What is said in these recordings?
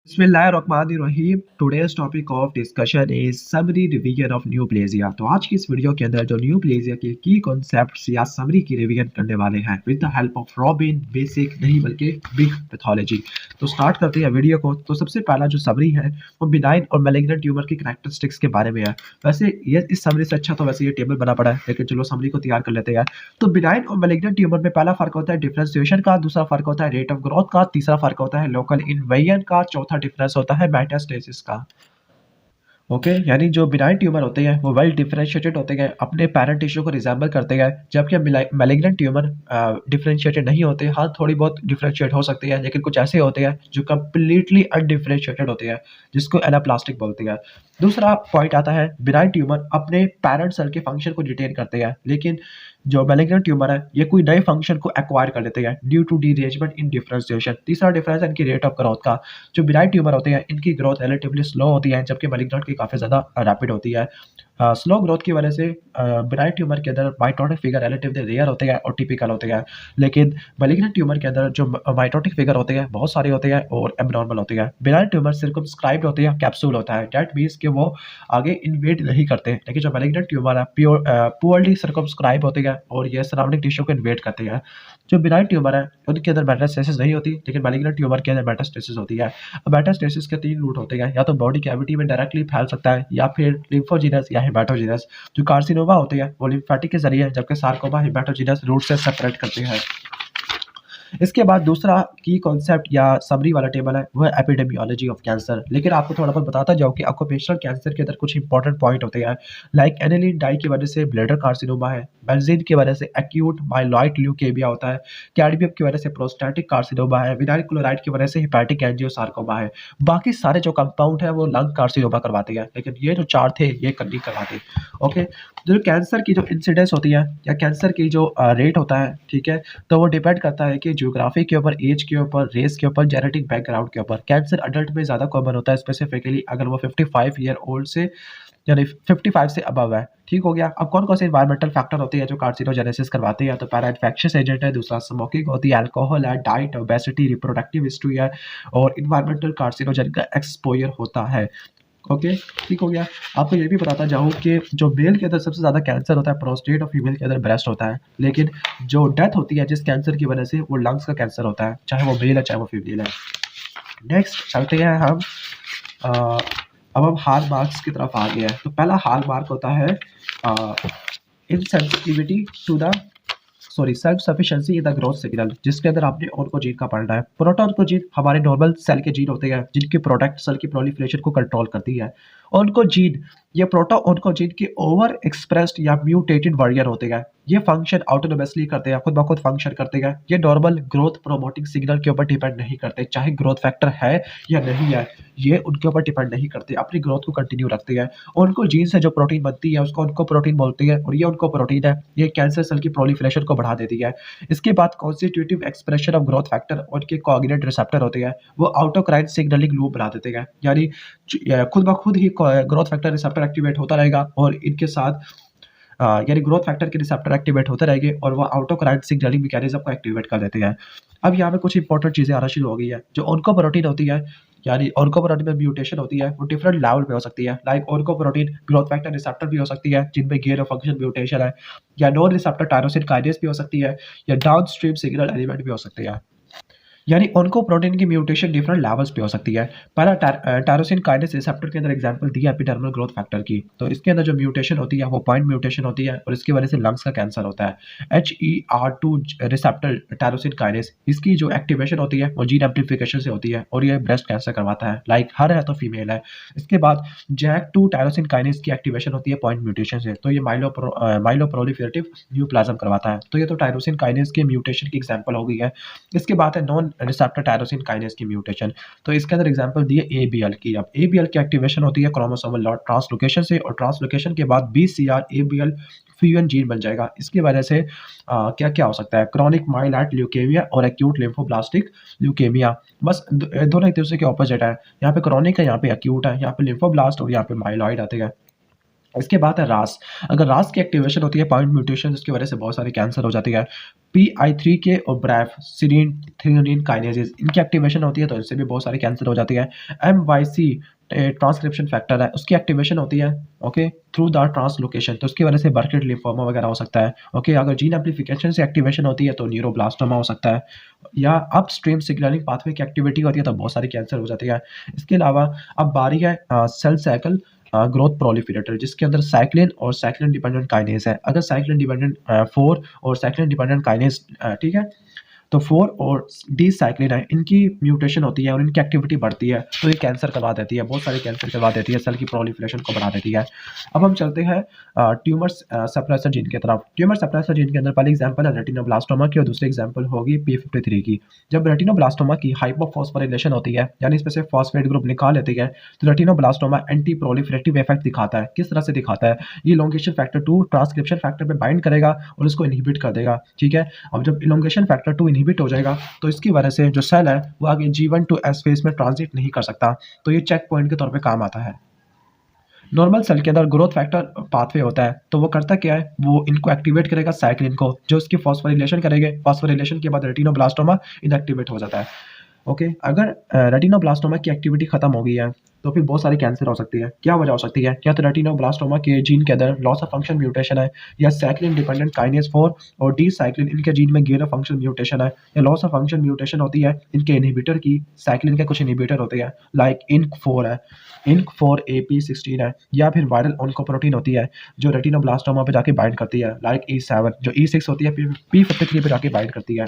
बिस्मिल्लाहिर्रहमानिर्रहीम। Today's topic of discussion is summary revision of neoplasia. तो आज की इस वीडियो के अंदर जो न्यूप्लेजिया के की कॉन्सेप्ट्स या समरी की रिवीजन करने वाले हैं with the help of robin basic नहीं बल्कि बिग पैथोलॉजी। तो स्टार्ट करते हैं वीडियो को। तो सबसे पहला जो समरी है वो बिनाइन और मैलिग्नेंट ट्यूमर की कैरेक्टरिस्टिक्स के बारे में है। वैसे ये इस समरी से अच्छा तो वैसे ये टेबल बना पड़ा है, लेकिन चलो समरी को तैयार कर लेते हैं। तो बिनाइन और मैलिग्नेंट ट्यूमर में पहला फर्क होता है डिफरेंशिएशन का, दूसरा फर्क होता है रेट ऑफ ग्रोथ का, तीसरा फर्क होता है लोकल इन्वेजन का, चौथा डिफरेंस होता है मेटास्टेसिस का। ओके यानी जो बिनाइन ट्यूमर होते हैं वो वेल डिफरेंशिएटेड होते हैं, अपने पैरेंट टिश्यू को रिजेंबल करते हैं, जबकि मैलिग्नेंट ट्यूमर डिफरेंशिएटेड नहीं होते। हाँ, थोड़ी बहुत डिफरेंशिएट हो सकती है, लेकिन कुछ ऐसे होते हैं जो कंप्लीटली अनडिफरेंशिएटेड होते हैं, जिसको एनाप्लास्टिक बोलते हैं। दूसरा पॉइंट आता है बिनाइन ट्यूमर अपने पैरेंट सेल के फंक्शन को रिटेन करते हैं, लेकिन जो मैलिग्नेंट ट्यूमर है ये कोई नए फंक्शन को एक्वायर कर लेते हैं due to derangement in differentiation. तीसरा डिफरेंस है इनकी रेट ऑफ ग्रोथ का। जो बिनाइन ट्यूमर होते हैं इनकी ग्रोथ रिलेटिवली स्लो होती है, जबकि मैलिग्नेंट की काफ़ी ज़्यादा रैपिड होती है। स्लो ग्रोथ की वजह से बिनाइन ट्यूमर के अंदर माइटोटिक फिगर रिलेटिवली रेयर होते हैं और टिपिकल होते हैं, लेकिन मैलिग्नेंट ट्यूमर के अंदर जो माइटोटिक फिगर होते हैं बहुत सारे होते हैं और एबनॉर्मल होते हैं। बिनाइन ट्यूमर सर्कमस्क्राइब्ड होते हैं, कैप्सूल होता है, दैट मींस कि वो आगे इन्वेड नहीं करते, लेकिन जो मैलिग्नेंट ट्यूमर है प्योर पुअरली सर्कमस्क्राइब होते हैं और ये सराउंडिंग टिश्यू को इन्वेड करते हैं। जो बिनाइन ट्यूमर है उनके अंदर मेटास्टेसिस नहीं होती, लेकिन मैलिग्नेंट ट्यूमर के अंदर मेटास्टेसिस होती है। मेटास्टेसिस के 3 रूट होते हैं, या तो बॉडी कैविटी में डायरेक्टली फैल सकता है, या फिर लिम्फोजिनस या हेमाटोजिनस। जो कार्सिनोमा होते हैं वो लिम्फेटिक के जरिए, जबकि सार्कोमा हेमाटोजिनस रूट से सेपरेट करते हैं। इसके बाद दूसरा की कॉन्सेप्ट या समरी वाला टेबल है वो है एपिडेमियोलॉजी ऑफ कैंसर। लेकिन आपको थोड़ा बहुत बताता जाऊँ कि ऑक्यूपेशनल कैंसर के अंदर कुछ इंपॉर्टेंट पॉइंट होते हैं, लाइक एनिलीन डाई की वजह से ब्लैडर कार्सिनोमा है, बेंजीन की वजह से एक्यूट माइलॉइड ल्यूकेमिया होता है, कैडमियम की वजह से प्रोस्टेटिक कार्सिनोमा है, विनाइल क्लोराइड की वजह से हेपेटिक एंजियोसार्कोमा है। बाकी सारे जो कंपाउंड है वो लंग कार्सिनोमा करवाते हैं, लेकिन ये जो 4 थे ये नहीं करवाते। ओके, जो कैंसर की जो इंसिडेंस होती है या कैंसर की जो रेट होता है, ठीक है, तो वो डिपेंड करता है कि ज्योग्राफी के ऊपर, एज के ऊपर, रेस के ऊपर, जेनेटिक बैकग्राउंड के ऊपर। कैंसर अडल्ट में ज़्यादा कॉमन होता है, स्पेसिफिकली अगर वो 55 ईयर ओल्ड से यानी 55 से अबव है। ठीक हो गया। अब कौन कौन से इन्वायरमेंटल फैक्टर होते हैं जो कार्सिनोजेनेसिस करवाते हैं? तो पहला इन्फेक्शियस एजेंट है, दूसरा स्मोकिंग होती है, अल्कोहल है, डाइट, ओबेसिटी, रिप्रोडक्टिव हिस्ट्री है और इन्वायरमेंटल कार्सिनोजेन का एक्सपोजर होता है। ओके, ठीक हो गया। आपको ये भी बताता जाऊँ कि जो मेल के अंदर सबसे ज़्यादा कैंसर होता है प्रोस्टेट और फीमेल के अंदर ब्रेस्ट होता है, लेकिन जो डेथ होती है जिस कैंसर की वजह से वो लंग्स का कैंसर होता है, चाहे वो मेल है चाहे वो फीमेल है। नेक्स्ट चलते हैं हम अ, अब हम हॉल मार्क्स की तरफ आ गए हैं। तो पहला हॉल मार्क होता है insensitivity to the self sufficiency in the growth signal, जिसके अंदर आपने ऑन्कोजीन का पढ़ना है। प्रोटोऑन्कोजीन हमारे नॉर्मल सेल के जीन होते हैं जिनकी प्रोडक्ट सेल की प्रोलिफरेशन को कंट्रोल करती है। ऑन्कोजीन ये प्रोटोऑन्कोजीन के ओवर एक्सप्रेस्ड या म्यूटेटेड वर्जन होते हैं। ये फंक्शन ऑटोनोमसली करते हैं, खुद ब खुद फंक्शन करते हैं। ये नॉर्मल ग्रोथ प्रोमोटिंग सिग्नल के ऊपर डिपेंड नहीं करते, चाहे ग्रोथ फैक्टर है या नहीं है, ये उनके ऊपर डिपेंड नहीं करते, अपनी ग्रोथ को कंटिन्यू रखते हैं। उनको जीन से जो प्रोटीन बनती है उसको उनको प्रोटीन बोलते हैं, और ये उनको प्रोटीन है, ये कैंसर सेल की प्रोलिफरेशन को बढ़ा देती है। इसके बाद constitutive expression of growth factor, उनके कोऑर्डिनेट रिसेप्टर होते हैं, वो आउटोक्राइन सिग्नलिंग लूप बना देते हैं, यानी खुद ब खुद ही ग्रोथ फैक्टर रिसेप्टर एक्टिवेट होता रहेगा और इनके साथ यानी ग्रोथ फैक्टर के रिसेप्टर एक्टिवेट होते रहेंगे और वो ऑटोक्राइन सिग्नलिंग मैकेनिज्म को एक्टिवेट कर देते हैं। अब यहाँ पे कुछ इंपॉर्टेंट चीज़ें आना शुरू हो गई है। जो ऑन्कोप्रोटीन होती है, यानी ऑन्कोप्रोटीन में म्यूटेशन होती है, वो डिफरेंट लेवल पे हो सकती है। लाइक ऑन्कोप्रोटीन ग्रोथ फैक्टर रिसेप्टर भी हो सकती है जिनमें गेन ऑफ फंक्शन म्यूटेशन है, या नॉन रिसेप्टर टायरोसिन काइनेस भी हो सकती है, या डाउनस्ट्रीम सिग्नल एलिमेंट भी हो सकते हैं। यानी ऑन्कोप्रोटीन की म्यूटेशन डिफरेंट लेवल्स पे हो सकती है। पहला टायरोसिन काइनेस रिसेप्टर के अंदर एग्जांपल दिया एपिडर्मल ग्रोथ फैक्टर की, तो इसके अंदर जो म्यूटेशन होती है वो पॉइंट म्यूटेशन होती है और इसकी वजह से लंग्स का कैंसर होता है। HER2 रिसेप्टर टायरोसिन काइनेस, इसकी जो एक्टिवेशन होती है वो जीन एम्प्लीफिकेशन से होती है और ये ब्रेस्ट कैंसर करवाता है। लाइक हर है तो फीमेल है। इसके बाद JAK2 टायरोसिन काइनेस की एक्टिवेशन होती है पॉइंट म्यूटेशन से, तो ये माइलोप्रोलिफरेटिव न्यूप्लाज्म करवाता है। तो ये तो टायरोसिन काइनेस के म्यूटेशन की एग्जांपल हो गई है। इसके बाद है नॉन रिसेप्टर टायरोसिन काइनेस की म्यूटेशन, तो इसके अंदर एग्जांपल दिए ABL की। अब ABL की एक्टिवेशन होती है क्रोमोसोमल ट्रांसलोकेशन से, और ट्रांसलोकेशन के बाद BCR ABL फ्यूजन जीन बन जाएगा। इसकी वजह से क्या क्या हो सकता है? क्रॉनिक माइलॉइड ल्यूकेमिया और एक्यूट लिम्फोब्लास्टिक ल्यूकेमिया। बस दोनों एक दूसरे के ऑपोजिट है। यहाँ पे क्रॉनिक है, यहाँ पे एक्यूट है, यहाँ पे लिम्फोब्लास्ट और यहाँ पे माइलॉइड आते हैं। इसके बाद है रास। अगर रास की एक्टिवेशन होती है पॉइंट म्यूटेशन, जिसकी वजह से बहुत सारी कैंसर हो जाती है। PI3K और ब्रैफ सिरीन थ्रेओनिन काइनेजेस, इनकी एक्टिवेशन होती है तो इनसे भी बहुत सारी कैंसर हो जाती है। MYC ट्रांसक्रिप्शन फैक्टर है, उसकी एक्टिवेशन होती है ओके थ्रू द ट्रांसलोकेशन, तो उसकी वजह से बर्केट लिम्फोमा वगैरह हो सकता है। ओके, अगर जीन एम्प्लीफिकेशन से एक्टिवेशन होती है तो न्यूरोब्लास्टोमा हो सकता है, या अपस्ट्रीम सिग्नलिंग पाथवे की एक्टिविटी होती है तो बहुत सारी कैंसर हो जाती है। इसके अलावा अब बारी है सेल साइकिल ग्रोथ प्रोलिफरेटर, जिसके अंदर साइक्लिन और साइक्लिन डिपेंडेंट काइनेज है। अगर साइक्लिन डिपेंडेंट 4 और साइक्लिन डिपेंडेंट काइनेज ठीक है, तो 4 और डी साइक्लिन है, इनकी म्यूटेशन होती है और इनकी एक्टिविटी बढ़ती है तो ये कैंसर करवा देती है, बहुत सारे कैंसर करवा देती है, सेल की प्रोलिफरेशन को बढ़ा देती है। अब हम चलते हैं ट्यूमर सप्रेसर जीन की तरफ। ट्यूमर सप्रेसर जीन के अंदर पहली एग्जांपल है रेटिनोब्लास्टोमा की और दूसरी एग्जांपल होगी P53 की। जब रेटिनोब्लास्टोमा की हाइपोफॉस्फोराइलेशन होती है, यानी इसमें से फॉस्फेट ग्रुप निकाल लेती है, तो रेटिनोब्लास्टोमा एंटी प्रोलिफरेटिव इफेक्ट दिखाता है। किस तरह से दिखाता है? ये इलोंगेशन फैक्टर 2 ट्रांसक्रिप्शन फैक्टर पे बाइंड करेगा और उसको इनहिबिट कर देगा, ठीक है। अब जब इलोंगेशन फैक्टर 2 इनहिबिट हो जाएगा तो इसकी वजह से जो सेल है वो आगे G1 टू S फेज में ट्रांजिट नहीं कर सकता, तो ये चेक पॉइंट के तौर पे काम आता है। नॉर्मल सेल के अंदर ग्रोथ फैक्टर पाथवे होता है, तो वो करता क्या है, वो इनको एक्टिवेट करेगा साइक्लिन को, जो उसकी फॉस्फोरिलेशन करेंगे। फॉस्फोरिलेशन के बाद रेटिनोब्लास्टोमा इनएक्टिवेट हो जाता है। ओके, अगर रेटिनोब्लास्टोमा की एक्टिविटी खत्म हो गई है तो फिर बहुत सारी कैंसर हो सकती है। क्या वजह हो सकती है? या तो रेटिनोब्लास्टोमा के जीन के अंदर लॉस ऑफ फंक्शन म्यूटेशन है, या साइक्लिन डिपेंडेंट काइनेज 4 और डी साइक्लिन इनके जीन में गेन ऑफ फंक्शन म्यूटेशन है, या लॉस ऑफ फंक्शन म्यूटेशन होती है इनके इनहिबिटर की, साइक्लिन के कुछ इनहिबिटर होते हैं लाइक INK4 है, INK4AP16 है, या फिर वायरल ऑन्कोप्रोटीन होती है जो रेटिनोब्लास्टोमा पे जाके बाइंड करती है लाइक E7, जो E6 होती है P53 पे जाके बाइंड करती है।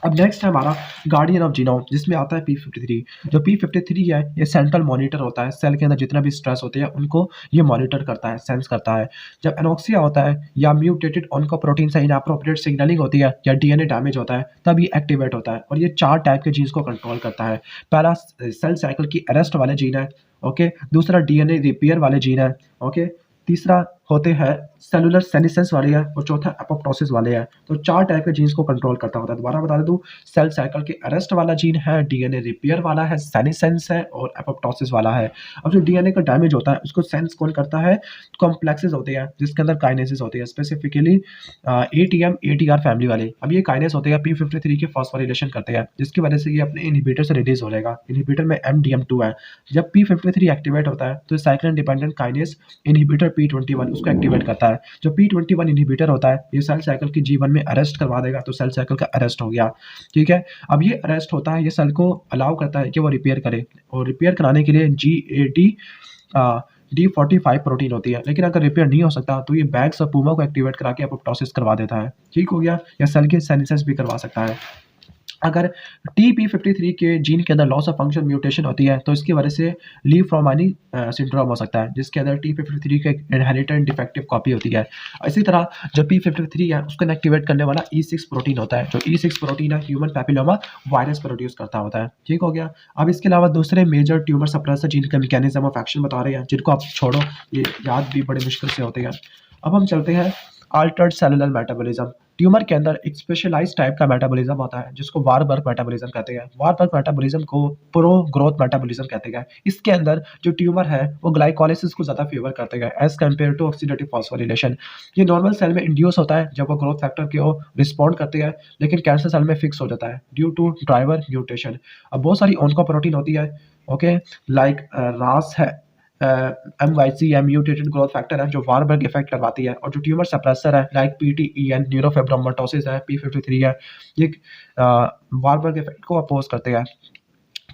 अब नेक्स्ट है हमारा गार्डियन ऑफ जीनोम, जिसमें आता है P53। जो P53 है ये सेंट्रल मॉनिटर होता है, सेल के अंदर जितना भी स्ट्रेस होते हैं उनको ये मॉनिटर करता है, सेंस करता है। जब एनोक्सिया होता है या म्यूटेटेड ऑन्कोप्रोटीन से इनएप्रोप्रिएट सिग्नलिंग होती है या DNA डैमेज होता है, तब ये एक्टिवेट होता है और ये 4 टाइप के जीन्स को कंट्रोल करता है। पहला सेल साइकिल की अरेस्ट वाले जीन है, ओके। दूसरा DNA रिपेयर वाले जीन है, ओके। तीसरा होते हैं सेलुलर सेनेसेंस वाले हैं और चौथा एपोप्टोसिस वाले हैं। तो 4 टाइप के जीन्स को कंट्रोल करता होता है। दोबारा बता दूं, सेल साइकिल के अरेस्ट वाला जीन है, DNA रिपेयर वाला है, सेनेसेंस है और एपोप्टोसिस वाला है। अब जो DNA का डैमेज होता है उसको सेंस कौन करता है? कॉम्प्लेक्सेस होते हैं जिसके अंदर काइनेसिस होती है, स्पेसिफिकली ATM ATR फैमिली वाले। अब ये काइनेस होते हैं P53 के फॉस्फोरिलेशन करते हैं, जिसकी वजह से ये अपने इनहिबिटर से रिलीज हो जाएगा। इनहिबिटर में MDM2 है। जब P53 एक्टिवेट होता है तो cyclin dependent kinase inhibitor P21 उसको एक्टिवेट करता है। जो P21 इनहिबिटर होता है ये सेल साइकिल की G1 में अरेस्ट करवा देगा, तो सेल साइकिल का अरेस्ट हो गया, ठीक है। अब ये अरेस्ट होता है, ये सेल को अलाउ करता है कि वो रिपेयर करे, और रिपेयर कराने के लिए D45 प्रोटीन होती है। लेकिन अगर रिपेयर नहीं हो सकता तो ये बैग्स और पूमा को एक्टिवेट करा के एपोप्टोसिस करवा देता है, ठीक हो गया। या सेल के सेनेसेंस भी करवा सकता है। अगर TP53 के जीन के अंदर लॉस ऑफ फंक्शन म्यूटेशन होती है तो इसकी वजह से लीफ-फ्रोमानी सिंड्रोम हो सकता है, जिसके अंदर TP53 के इनहेरिटेड डिफेक्टिव कॉपी होती है। इसी तरह जो P53 है उसको एक्टिवेट करने वाला E6 प्रोटीन होता है। जो E6 प्रोटीन है ह्यूमन पैपिलोमा वायरस प्रोड्यूस करता होता है, ठीक हो गया। अब इसके अलावा दूसरे मेजर ट्यूमर सप्रेसर जीन का मैकेनिज्म ऑफ एक्शन बता रहे हैं, जिनको आप छोड़ो, ये याद भी बड़े मुश्किल से होते हैं। अब हम चलते हैं अल्टर्ड सेलुलर मेटाबॉलिज्म। ट्यूमर के अंदर एक स्पेशलाइज्ड टाइप का मेटाबॉलिज्म होता है जिसको वारबर्ग मेटाबॉलिज्म कहते हैं। वारबर्ग मेटाबॉलिज्म को प्रो ग्रोथ मेटाबॉलिज्म कहते हैं। इसके अंदर जो ट्यूमर है वो ग्लाइकोलाइसिस को ज़्यादा फेवर करते हैं as compare to oxidative phosphorylation. ये नॉर्मल सेल में इंड्यूस होता है जब वो ग्रोथ फैक्टर की ओर रिस्पॉन्ड करते हैं, लेकिन कैंसर सेल में फिक्स हो जाता है ड्यू टू ड्राइवर म्यूटेशन। अब बहुत सारी ऑन्कोप्रोटीन होती है, ओके, लाइक रास है, MYC या म्यूटेटेड ग्रोथ फैक्टर है जो वारबर्ग इफेक्ट करवाती है, और जो ट्यूमर सप्रेसर है लाइक PTEN न्यूरोफिब्रोमाटोसिस है, P53 है, ये वारबर्ग इफेक्ट को अपोज करते हैं,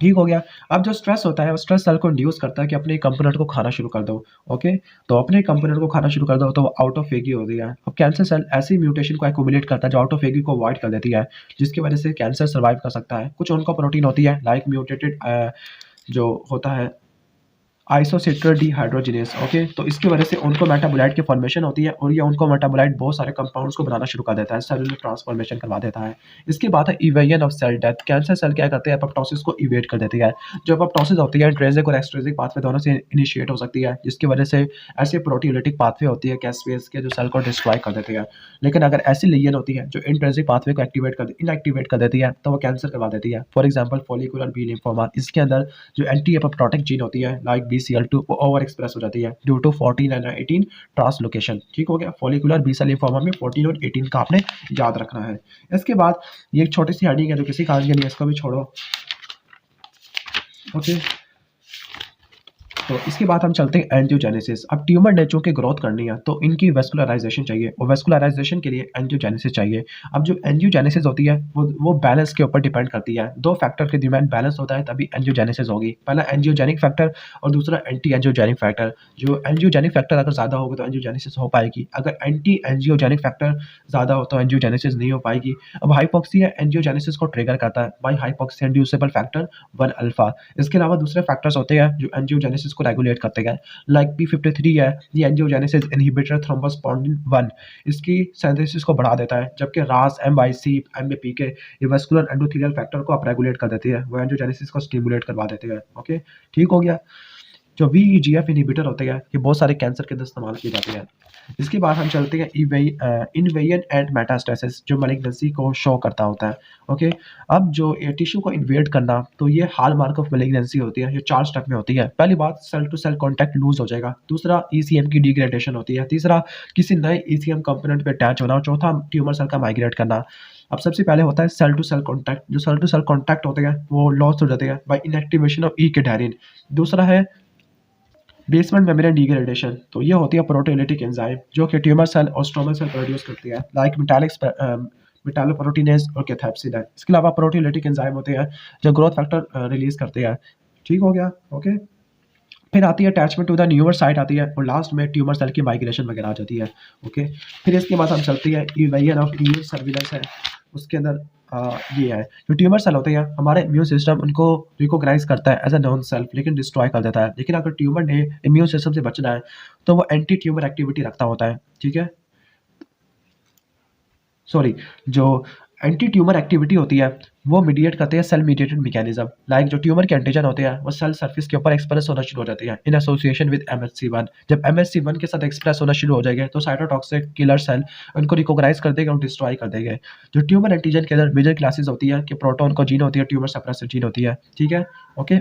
ठीक हो गया। अब जो स्ट्रेस होता है वो स्ट्रेस सेल को इंड्यूस करता है कि अपने कंपोनेंट को खाना शुरू कर दो, ओके। तो अपने कंपोनेंट को खाना शुरू कर दो तो आउटोफेगी हो गया। अब कैंसर सेल ऐसी म्यूटेशन को एक्यूमुलेट करता है जो आउटोफेगी को अवॉइड कर देती है, जिसकी वजह से कैंसर सर्वाइव कर सकता है। कुछ उनका प्रोटीन होती है लाइक म्यूटेटेड जो होता है आइसोसिट्रा डिहाइड्रोजिनेस, ओके। तो इसकी वजह से उनको मेटाबोलाइट की फॉर्मेशन होती है और ये उनको मेटाबोलाइट बहुत सारे कंपाउंड्स को बनाना शुरू कर देता है, सेलुलर ट्रांसफॉर्मेशन करवा देता है। इसके बाद है evasion of cell death. Cancer cell क्या करते हैं? एपोप्टोसिस को इवेट कर देती है। जो एपोप्टोसिस होती है इंट्रिंसिक और एक्सट्रिंसिक पाथवे दोनों से इनिशिएट हो सकती है, जिसकी वजह से ऐसे प्रोटीओलिटिक पाथवे होती है कैस्पेस के जो सेल को डिस्ट्रॉय कर देती है। लेकिन अगर ऐसी लिगेंड होती है जो इंट्रिंसिक पाथवे को इनएक्टिवेट कर देती है तो वो कैंसर करवा देती है। For example follicular B lymphoma, इसके अंदर जो एंटी एपोप्टोटिक जीन होती है लाइक BCL2 वो ओवर एक्सप्रेस हो जाती है ड्यू टू 14 एंड 18 ट्रांसलोकेशन। ठीक हो गया, फॉलिकुलर बी सेल लिम्फोमा में 14 और 18 का आपने याद रखना है। इसके बाद ये एक छोटी सी हेडिंग है जो किसी काम की नहीं है, इसको भी छोड़ो। ओके, तो इसके बाद हम चलते हैं एंजियोजेनेसिस। अब ट्यूमर ने चूंकि ग्रोथ करनी है तो इनकी वेस्कुलराइजेशन चाहिए, और वेस्कुलराइजेशन के लिए एंजियोजेनेसिस चाहिए। अब जो एंजियोजेनेसिस होती है वो बैलेंस के ऊपर डिपेंड करती है। दो फैक्टर के दरमियान बैलेंस होता है तभी एंजियोजेनेसिस होगी। पहला एंजियोजेनिक फैक्टर और दूसरा एंटी एंजियोजेनिक फैक्टर। जो एंजियोजेनिक फैक्टर अगर ज़्यादा होगा तो एंजियोजेनेसिस हो पाएगी, अगर एंटी एंजियोजेनिक फैक्टर ज़्यादा हो तो एंजियोजेनेसिस नहीं हो पाएगी। अब हाइपोक्सिया एंजियोजेनेसिस को ट्रिगर करता है by hypoxia inducible factor 1 alpha. इसके अलावा दूसरे फैक्टर्स होते हैं जो एंजियोजेनेसिस को रेगुलेट करते हैं, लाइक P53 है, ये एंजियोजेनेसिस इनहिबिटर थ्रोम्बोस्पोंडिन 1 इसकी सिंथेसिस को बढ़ा देता है, जबकि RAS, MYC, MAPK ये वैस्कुलर एंडोथेलियल फैक्टर को अपरेगुलेट कर देती है, वो एंजियोजेनेसिस को स्टिमुलेट करवा देते हैं। ओके, ठीक हो गया। जो VEGF इनहिबिटर होते हैं ये बहुत सारे कैंसर के अंदर इस्तेमाल किए जाते हैं। इसके बाद हम चलते हैं इन्वेजन एंड मेटास्टेसिस, जो मैलिग्नेंसी को शो करता होता है। ओके, अब जो टिश्यू को इन्वेड करना तो ये हॉलमार्क ऑफ मैलिग्नेंसी होती है, ये 4 स्टेप में होती है। पहली बात, cell to cell contact loose हो जाएगा। दूसरा, ECM की डिग्रेडेशन होती है। तीसरा, किसी नए ECM कंपोनेंट पे अटैच होना। चौथा, ट्यूमर सेल का माइग्रेट करना। अब सबसे पहले होता है सेल टू सेल कॉन्टैक्ट। जो सेल टू सेल कॉन्टैक्ट होते हैं वो लॉस हो जाते हैं बाय इनएक्टिवेशन ऑफ E-कैटायरिन। दूसरा है बेसमेंट मेम्ब्रेन डिग्रेडेशन, तो ये होती है प्रोटियोलिटिक एंजाइम जो कि ट्यूमर सेल और स्ट्रोमल सेल प्रोड्यूस करती है, लाइक मेटालोप्रोटीनेज और कैथेप्सिन है। इसके अलावा प्रोटियोलिटिक एंजाइम होते हैं जो ग्रोथ फैक्टर रिलीज करते हैं। ठीक हो गया। ओके, फिर आती है attachment to the newer site आती है, और लास्ट में ट्यूमर सेल की माइग्रेशन वगैरह आ जाती है। ओके, फिर इसके बाद हम चलती है इवेजन ऑफ इम्यून सर्विलेंस है। उसके अंदर ये है, जो ट्यूमर सेल होते हैं हमारे इम्यून सिस्टम उनको रिकॉग्नाइज करता है एज अ नॉन सेल्फ, लेकिन डिस्ट्रॉय कर देता है। लेकिन अगर ट्यूमर ने इम्यून सिस्टम से बचना है तो वो एंटी ट्यूमर एक्टिविटी रखता होता है। ठीक है, सॉरी, जो एंटी ट्यूमर एक्टिविटी होती है वो मीडिएट करते हैं सेल मीडिएटेड मैकेनिज्म, लाइक जो ट्यूमर के एंटीजन होते हैं वो सेल सरफेस के ऊपर एक्सप्रेस होना शुरू हो जाते हैं इन एसोसिएशन विद MHC1। जब MHC1 के साथ एक्सप्रेस होना शुरू हो जाएंगे तो साइटोटॉक्सिक किलर सेल उनको रिकॉग्नाइज कर देगा और डिस्ट्रॉय कर देंगे। जो ट्यूमर एंटीजन के अंदर मेजर क्लासेस होती है कि प्रोटॉन को जीन होती है, ट्यूमर सप्रेसर जीन होती है। ठीक है, ओके,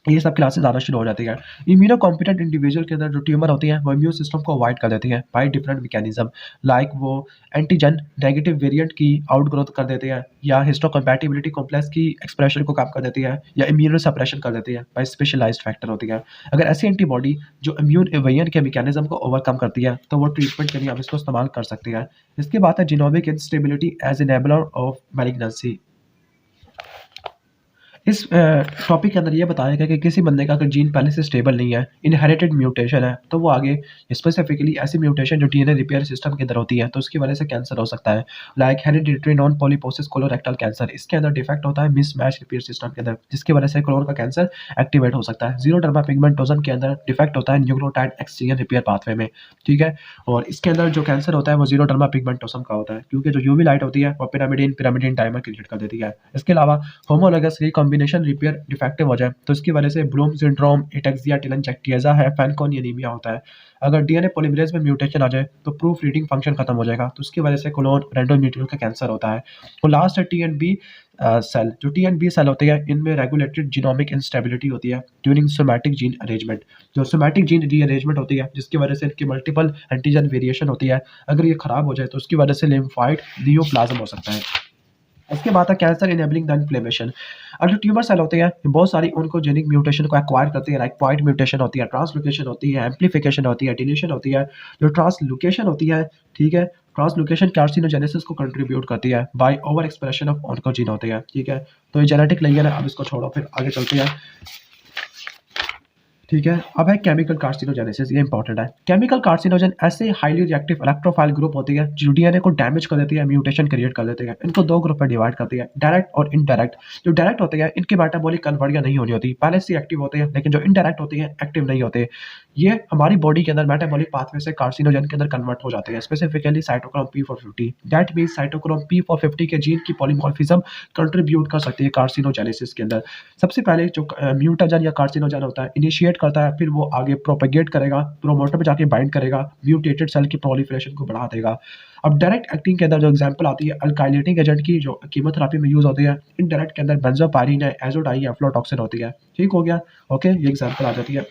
ये सब क्लासेस आना शुरू हो जाती है। इम्यूनो कॉम्पिटेंट इंडिविजुअल के अंदर जो ट्यूमर होती है वो इम्यून सिस्टम को अवॉइड कर देती है बाय डिफरेंट मैकेनिज्म, लाइक वो एंटीजन नेगेटिव वेरिएंट की आउट ग्रोथ कर देते हैं, या हिस्टोकम्पैटिबिलिटी कॉम्प्लेक्स की एक्सप्रेशन को कम कर देती है, या इम्यूनो सप्रेशन कर देती है बाय स्पेशलाइज्ड फैक्टर होती है। अगर ऐसी एंटीबॉडी जो इम्यून एवेजन के मैकेनिज्म को ओवरकम करती है तो वो ट्रीटमेंट के लिए हम इसको इस्तेमाल कर सकते हैं। इसके बाद है genomic instability as enabler of malignancy. इस टॉपिक के अंदर ये बताया गया कि किसी बंदे का अगर जीन पहले से स्टेबल नहीं है, इनहेरिटेड म्यूटेशन है, तो वो आगे स्पेसिफिकली ऐसी म्यूटेशन जो DNA रिपेयर सिस्टम के अंदर होती है तो उसकी वजह से कैंसर हो सकता है, like hereditary non polyposis colorectal cancer. इसके अंदर डिफेक्ट होता है मिसमैच रिपेयर सिस्टम के अंदर, जिसकी वजह से कोलोन का कैंसर एक्टिवेट हो सकता है। जीरोडर्मा पिगमेंटोजन के अंदर डिफेक्ट होता है न्यूक्लियोटाइड एक्सचेंज रिपेयर पाथवे में। ठीक है, और इसके अंदर जो कैंसर होता है वो जीरोडर्मा पिगमेंटोसम का होता है, क्योंकि जो UV लाइट होती है वो पिरामिडिन डायमर क्रिएट कर देती है। इसके अलावा होमोलोगस रिकॉम्बिनेशन रिपेयर डिफेक्टिव हो जाए तो इसकी वजह से ब्लूम सिंड्रोम, एटेक्सिया टेलेंजेक्टियाजा है, फैनकोनी एनीमिया होता है। अगर DNA पॉलीमरेज में म्यूटेशन आ जाए तो प्रूफ रीडिंग फंक्शन खत्म हो जाएगा, तो उसकी वजह से कोलोन रेंडोन्यूक्लियल का कैंसर होता है। तो लास्ट है TNB सेल। जो TNB सेल होते हैं इनमें रेगुलेटेड जीनोमिक इंस्टेबिलिटी होती है ड्यूरिंग सोमैटिक जीन अरेंजमेंट। जो सोमैटिक जीन रीअरेंजमेंट होती है जिसकी वजह से इनकी मल्टीपल एंटीजन वेरिएशन होती है, अगर ये खराब हो जाए तो उसकी वजह से लिम्फोइड नियोप्लाज्म हो सकता है। इसके बाद है कैंसर इनेबलिंग द इन्फ्लेमेशन। अब जो ट्यूमर सेल होते हैं बहुत सारी उनकोजेनिक म्यूटेशन को एक्वायर करती है, लाइक पॉइंट म्यूटेशन होती है, ट्रांसलोकेशन होती है, एम्प्लीफिकेशन होती है, डिलीशन होती है। जो ट्रांसलोकेशन होती है, ठीक है, ट्रांसलोकेशन कार्सिनोजेनेसिस को कंट्रीब्यूट करती है by over expression of oncogene होते हैं। ठीक है, तो ये जेनेटिक लेयर है, अब इसको छोड़ो, फिर आगे चलते हैं। ठीक है, अब है केमिकल कार्सिनोजेनेसिस, ये इंपॉर्टेंट है। केमिकल कार्सिनोजन ऐसे हाईली रिएक्टिव इलेक्ट्रोफाइल ग्रुप होती है जो DNA को डैमेज कर देती है, म्यूटेशन क्रिएट कर देती है। इनको दो ग्रुप में डिवाइड करती है, डायरेक्ट और इनडायरेक्ट। जो डायरेक्ट होते हैं इनकी मेटाबॉलिक कन्वर्जन नहीं होनी होती, पहले से एक्टिव होते हैं, लेकिन जो इनडायरेक्ट होते हैं एक्टिव नहीं होते। ये हमारी बॉडी के अंदर मेटाबॉलिक पाथवे से कार्सिनोजन के अंदर कन्वर्ट हो जाते हैं, specifically cytochrome P450। That means cytochrome P450 के जीन की पॉलीमॉर्फिज्म कंट्रीब्यूट कर सकती है कार्सिनोजेनेसिस के अंदर। सबसे पहले जो म्यूटाजन या कार्सिनोजन होता है इनिशिएट करता है, फिर वो आगे प्रोपेगेट करेगा, प्रोमोटर पे जाके बाइंड करेगा, म्यूटेटेड सेल की प्रोलिफरेशन को बढ़ा देगा। अब डायरेक्ट एक्टिंग के अंदर जो एग्जांपल आती है अल्काइलेटिंग एजेंट की, जो कीमोथेरेपी में यूज होती है। इनडायरेक्ट के अंदर बेंजोपायरिन है, एजोडाई है, एफ्लोटॉक्सिन होती है। ठीक हो गया, ओके, ये एग्जांपल आ जाती है।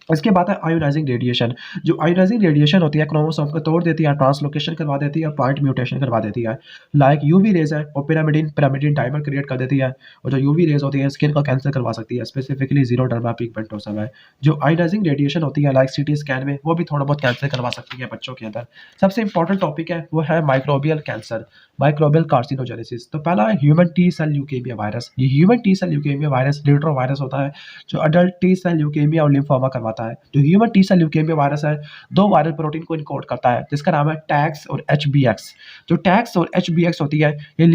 इसके बाद है आयोनाइजिंग रेडिएशन। जो आयोनाइजिंग रेडिएशन होती है क्रोमोसोम को तोड़ देती है, ट्रांसलोकेशन करवा देती है, पॉइंट म्यूटेशन करवा देती है। लाइक यूवी रेज़ है वो पिरामिडिन पिरामिडिन डायमंड क्रिएट कर देती है, और जो यूवी रेज़ होती है स्किन का कैंसर करवा सकती है, स्पेसिफिकली ज़ीरोडर्मा पिगमेंटोसम है। जो आयोनाइजिंग रेडिएशन होती है लाइक सीटी स्कैन में वो भी थोड़ा बहुत कैंसर करवा सकती है बच्चों के अंदर। सबसे इंपॉर्टेंट टॉपिक है वो है माइक्रोबियल कैंसर, माइक्रोबियल कार्सिनोजेनेसिस। तो पहला है human T cell leukaemia virus. ये human T cell leukaemia virus retro virus होता है जो अडल्ट टी सेल ल्यूकेमिया और लिम्फोमा करवाता है। जो human T cell leukaemia virus है, 2 वायरल प्रोटीन को इनकोड करता है जिसका नाम है टैक्स और एचबीएक्स। जो टैक्स और एचबीएक्स होती है ये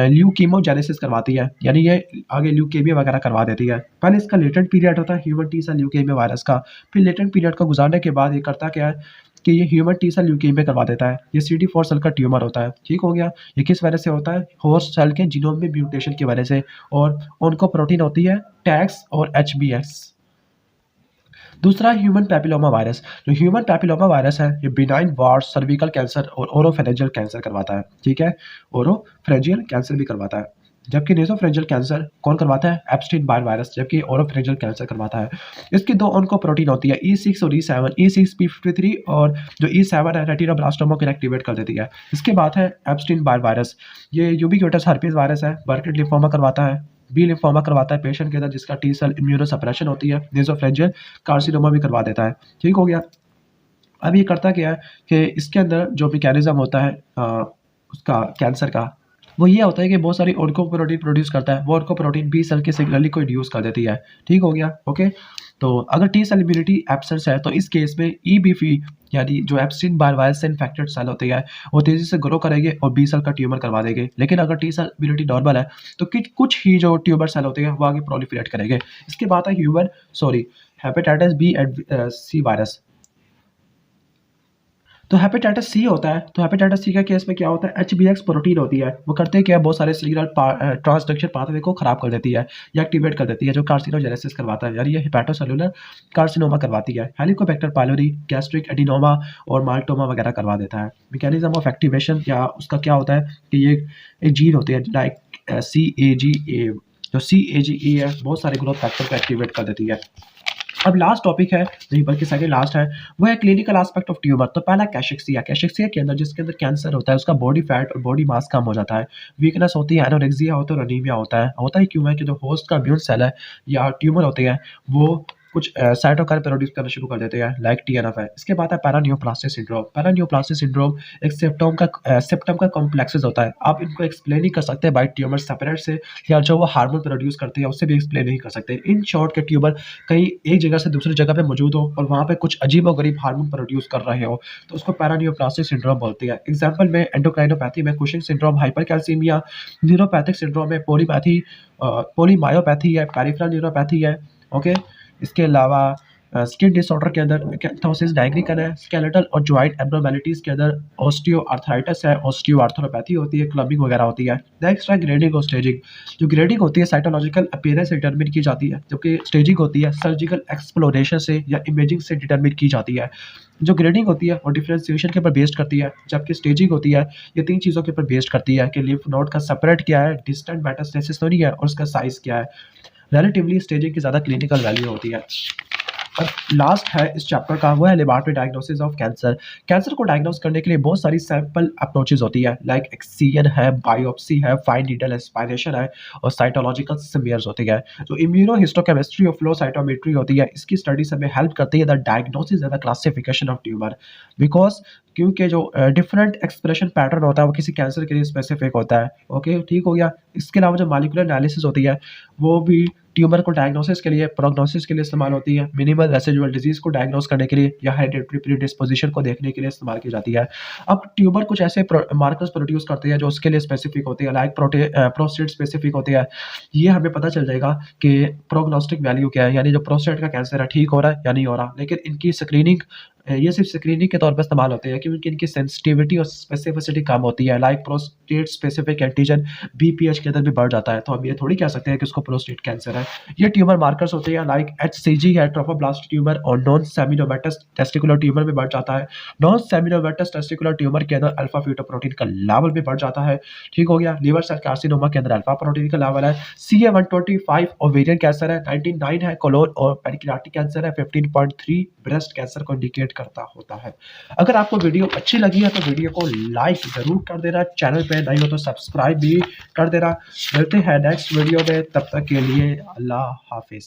ल्यूकीमोजेनेसिस करवाती है, यानी ये आगे ल्यूकेमिया वगैरह करवा देती है। पहले इसका लेटेंट पीरियड होता है human T cell leukaemia virus का, फिर लेटेंट पीरियड को गुजारने के बाद ये करता क्या है कि ये ह्यूमन टी सेल ल्यूकेमिया करवा देता है। ये CD4 सेल का ट्यूमर होता है, ठीक हो गया। ये किस वजह से होता है? होस्ट सेल के जीनोम में म्यूटेशन की वजह से, और उनको प्रोटीन होती है टैक्स और एचबीएक्स। दूसरा ह्यूमन पैपिलोमा वायरस। जो ह्यूमन पैपिलोमा वायरस है ये बिनाइन वार्ड, सर्विकल कैंसर और ओरोफेरेंजियल कैंसर करवाता है, ठीक है। ओरोफेरेंजियल कैंसर भी करवाता है, जबकि नेसोफेरेंजियल कैंसर कौन करवाता है? एप्स्टीन बार वायरस, जबकि ओरोफेरेंजियल कैंसर करवाता है। इसकी 2 ऑन्कोप्रोटीन होती है E6 और E7, E6 P53 और जो E7 है रेटिनोब्लास्टोमा को इनएक्टिवेट कर देती है। इसके बाद है एप्स्टीन बार वायरस। ये यूबिक्यूटस हर्पीज वायरस है, बर्किट लिम्फोमा करवाता है, बी लिम्फोमा करवाता है पेशेंट के अंदर जिसका टी सेल इम्यूनो सप्रेशन होती है, नेसोफेरेंजियल कार्सिनोमा भी करवा देता है, ठीक हो गया। अब ये करता क्या है कि इसके अंदर जो मैकेनिज्म होता है उसका कैंसर का, वो ये होता है कि बहुत सारी ऑन्कोप्रोटीन प्रोड्यूस करता है, वो ऑन्कोप्रोटीन बी सेल के सिग्नलिंग को इंड्यूस कर देती है, ठीक हो गया, ओके। तो अगर टी सेल इम्यूनिटी एब्सेंस है तो इस केस में ईबीपी यानी जो एप्स्टीन बार वायरस से इन्फेक्टेड सेल होती है वो तेजी से ग्रो करेंगे और बी सेल का ट्यूमर करवा देंगे। लेकिन अगर टी सेल इम्यूनिटी नॉर्मल है तो कुछ ही जो ट्यूमर सेल होते हैं वो आगे प्रोलिफरेट करेंगे। इसके बाद है hepatitis B and C virus. तो हेपेटाइटिस सी होता है, तो हेपेटाइटिस सी का केस में क्या होता है? एचबीएक्स प्रोटीन होती है, वो करते क्या है बहुत सारे सेलुलर ट्रांसडक्शन पाथवे को खराब कर देती है या एक्टिवेट कर देती है, जो कार्सिनोजेनेसिस करवाता है, यानी ये हेपेटोसेलुलर कार्सिनोमा करवाती है। हेलिकोबैक्टर पाइलोरी, गैस्ट्रिक एडिनोमा और माल्टोमा वगैरह करवा देता है। मैकेनिज्म ऑफ एक्टिवेशन या उसका क्या होता है कि ये एक जीन होती है लाइक CAGA। जो CAGA है बहुत सारे ग्रोथ फैक्टर को एक्टिवेट कर देती है। अब लास्ट टॉपिक है, नहीं बल्कि सेकंड लास्ट है, वो है क्लिनिकल एस्पेक्ट ऑफ ट्यूमर। तो पहला कैशेक्सिया। कैशेक्सिया के अंदर जिसके अंदर कैंसर होता है उसका बॉडी फैट और बॉडी मास कम हो जाता है, वीकनेस होती है, एनोरेक्सिया होता है और अनीमिया होता है। होता ही क्यों है कि जो होस्ट का इम्यून सेल है या ट्यूमर होते हैं वो कुछ साइटोकाइन प्रोड्यूस करना शुरू कर देते हैं लाइक TNF है। इसके बाद है पैरानियोप्लास्टिक सिंड्रोम। पैरानियोप्लास्टिक सिंड्रोम एक सिम्पटम का कॉम्प्लेक्सेस होता है। आप इनको एक्सप्लेन नहीं कर सकते बाय ट्यूमर सेपरेट से, या जो वो हार्मोन प्रोड्यूस करती है उससे भी एक्सप्लेन नहीं कर सकते। इन शॉर्ट के ट्यूमर कहीं एक जगह से दूसरी जगह पे मौजूद हो और वहाँ पे कुछ अजीबोगरीब हार्मोन प्रोड्यूस कर रहे हो तो उसको पैरानियोप्लास्टिक सिंड्रोम बोलती है। एग्जाम्पल में एंडोक्राइनोपैथी में Cushing syndrome, hypercalcaemia, neuropathic syndrome में पोलीमायोपैथी है, पेरिफेरल न्यूरोपैथी है, ओके। इसके अलावा स्किन डिसऑर्डर के अंदर कैथोसिस डायग्निकन है, स्केलेटल और जॉइंट एब्नॉर्मेलिटीज के अंदर ऑस्टियोआर्थराइटिस है, ऑस्टियोआर्थोपैथी होती है, क्लबिंग वगैरह होती है। नेक्स्ट है ग्रेडिंग और स्टेजिंग। जो ग्रेडिंग होती है साइटोलॉजिकल अपीयरेंस से डिटरमिन की जाती है, जबकि स्टेजिंग होती है सर्जिकल एक्सप्लोरेशन से या इमेजिंग से डिटरमिन की जाती है। जो ग्रेडिंग होती है वो डिफरेंशिएशन के ऊपर बेस्ड करती है, जबकि स्टेजिंग होती है ये 3 चीज़ों के ऊपर बेस्ड करती है कि लिम्फ नोड का सेपरेट क्या है, डिस्टेंट मेटास्टेसिस तो नहीं है, और उसका साइज क्या है। रिलेटिवली स्टेजिंग की ज़्यादा क्लिनिकल वैल्यू होती है। और लास्ट है इस चैप्टर का वो है laboratory diagnosis of cancer. Cancer को डायग्नोस करने के लिए बहुत सारी सैंपल अप्रोचेज होती है लाइक एक्सियन है, बायोप्सी है, फाइन नीडल एस्पायरेशन है और साइटोलॉजिकल स्मीयर्स होती है। जो इम्यूनोहिस्टोकेमिस्ट्री और फ्लो साइटोमेट्री होती है इसकी स्टडीज हमें हेल्प करती है the diagnosis and the classification of tumour, because क्योंकि जो डिफरेंट एक्सप्रेशन पैटर्न होता है वो किसी कैंसर के लिए स्पेसिफिक होता है, ओके, ठीक हो गया। इसके अलावा जो मॉलिक्यूलर एनालिसिस होती है वो भी ट्यूमर को डायग्नोसिस के लिए, प्रोग्नोसिस के लिए इस्तेमाल होती है, मिनिमल रेसिडुअल डिजीज को डायग्नोस करने के लिए या हेरिडिटरी प्रीडिस्पोजिशन को देखने के लिए इस्तेमाल की जाती है। अब ट्यूमर कुछ ऐसे मार्कर्स प्रोड्यूस करते हैं जो उसके लिए स्पेसिफिक होती है, लाइक प्रोस्टेट स्पेसिफिक होती है। ये हमें पता चल जाएगा कि प्रोग्नोस्टिक वैल्यू क्या है, यानी जो प्रोस्टेट का कैंसर है ठीक हो रहा है या नहीं हो रहा। लेकिन इनकी स्क्रीनिंग ये सिर्फ स्क्रीनिंग के तौर पे इस्तेमाल होते हैं क्योंकि इनकी सेंसिटिविटी और स्पेसिफिसिटी कम होती है। Like prostate specific antigen BPH के अंदर भी बढ़ जाता है, तो हम ये थोड़ी कह सकते हैं कि उसको प्रोस्टेट कैंसर है। ये ट्यूमर मार्कर्स होते हैं लाइक एचसीजी है, ट्रोफोब्लास्ट ट्यूमर, और नॉन सेमिनोमेटस टेस्टिकुलर ट्यूमर में बढ़ जाता है। नॉन सेमिनोमेटस टेस्टिकुलर ट्यूमर के अंदर अल्फा फीटोप्रोटीन का लेवल भी बढ़ जाता है। ठीक हो गया। लिवर सेल कार्सिनोमा के अंदर अल्फा प्रोटीन का लेवल है। CA125 ओवेरियन कैंसर है, 99 है कोलोन और पैनक्रियाटिक कैंसर है, 15.3 ब्रेस्ट कैंसर को इंडिकेट करता होता है। अगर आपको वीडियो अच्छी लगी है तो वीडियो को लाइक जरूर कर देना, चैनल पे नए हो तो सब्सक्राइब भी कर देना। मिलते हैं नेक्स्ट वीडियो में, तब तक के लिए अल्लाह हाफिज।